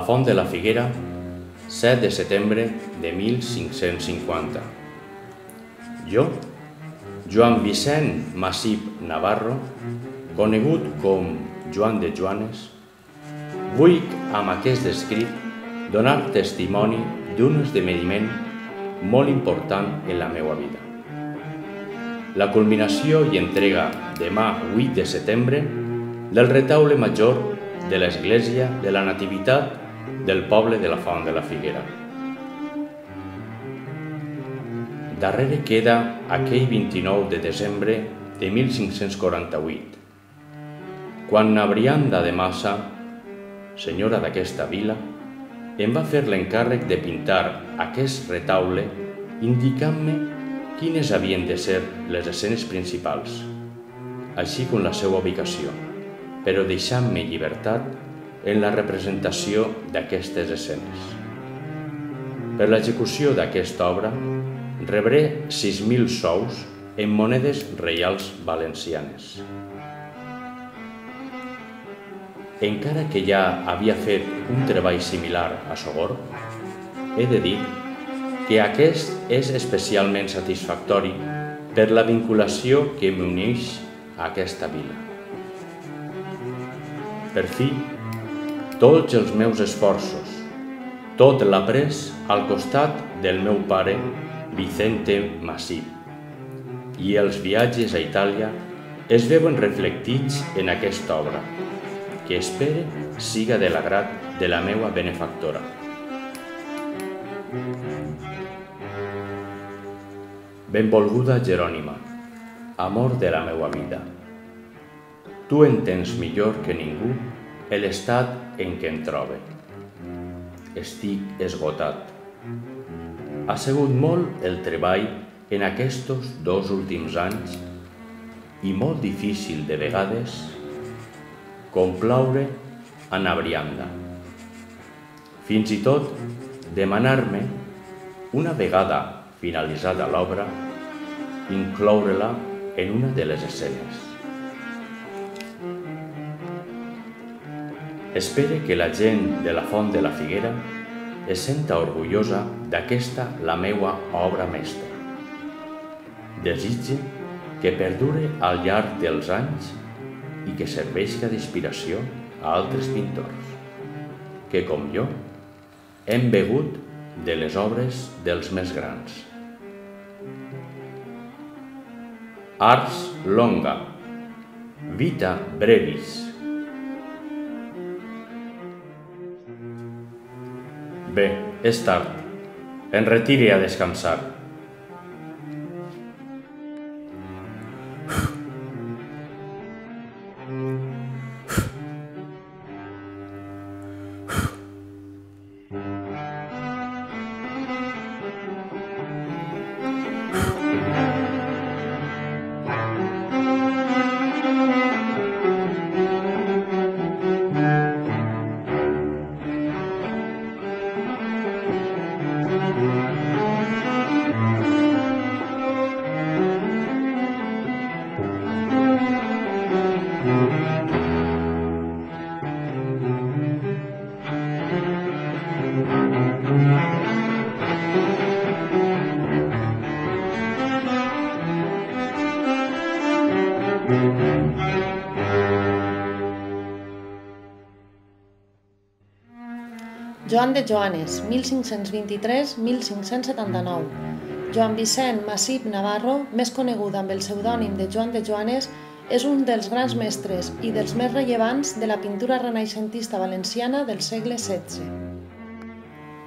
Font de la Figuera, 7 de setembre de 1550. Jo, Joan Vicent Masip Navarro, conegut com Joan de Joanes, vull amb aquest escrit donar testimoni d'un esdeveniment molt important en la meva vida. La culminació i entrega demà 8 de setembre del retaule major de l'Església de la Nativitat del poble de la Font de la Figuera. Darrere queda aquell 29 de desembre de 1548, quan Brianda de Massa, senyora d'aquesta vila, em va fer l'encàrrec de pintar aquest retaule indicant-me quines havien de ser les escenes principals, així com la seva ubicació, però deixant-me llibertat en la representació d'aquestes escenes. Per l'execució d'aquesta obra rebré 6.000 sous en monedes reials valencianes. Encara que ja havia fet un treball similar a Sogorb, he de dir que aquest és especialment satisfactori per la vinculació que m'uneix a aquesta vila. Per fi, tots els meus esforços, tot l'après al costat del meu pare, Vicente Masip, i els viatges a Itàlia es veuen reflectits en aquesta obra, que espere siga de l'agrat de la meva benefactora. Benvolguda Jerònima, amor de la meva vida, tu entens millor que ningú l'estat en què em trobe. Estic esgotat. Ha sigut molt el treball en aquests 2 últims anys i molt difícil de vegades complaure a Brianda. Fins i tot demanar-me, una vegada finalitzada l'obra, incloure-la en una de les escenes. Espere que la gent de la Font de la Figuera es senta orgullosa d'aquesta la meua obra mestra. Desitge que perdure al llarg dels anys i que serveixi d'inspiració a altres pintors, que, com jo, hem begut de les obres dels més grans. Ars longa, vita brevis. Bé, és tard. Em retire a descansar. Joan de Joanes, 1523-1579. Joan Vicent Masip Navarro, més conegut amb el pseudònim de Joan de Joanes, és un dels grans mestres i dels més rellevants de la pintura renaixentista valenciana del segle XVI.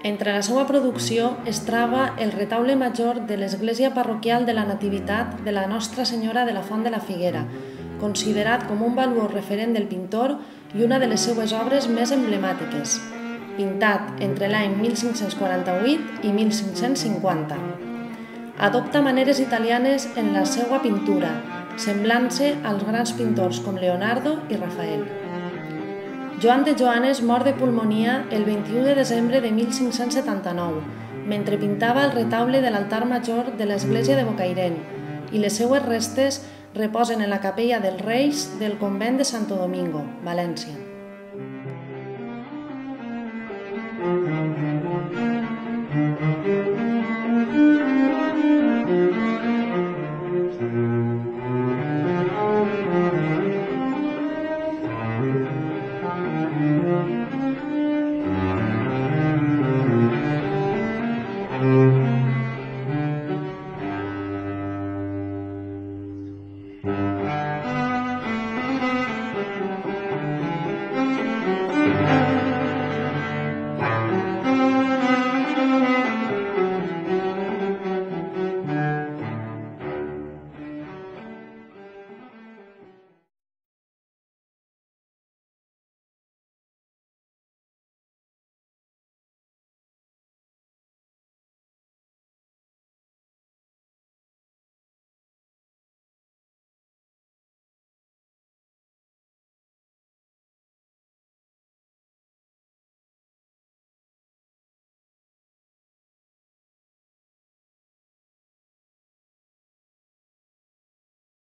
Entre la seva producció es troba el retaule major de l'Església Parroquial de la Nativitat de la Nostra Senyora de la Font de la Figuera, considerat com un valuós referent del pintor i una de les seues obres més emblemàtiques, pintat entre l'any 1548 i 1550. Adopta maneres italianes en la seva pintura, semblant-se als grans pintors com Leonardo i Rafael. Joan de Joanes mor de pulmonia el 21 de desembre de 1579, mentre pintava el retaule de l'altar major de l'església de Bocairent, i les seues restes reposen en la capella dels Reis del convent de Santo Domingo, València.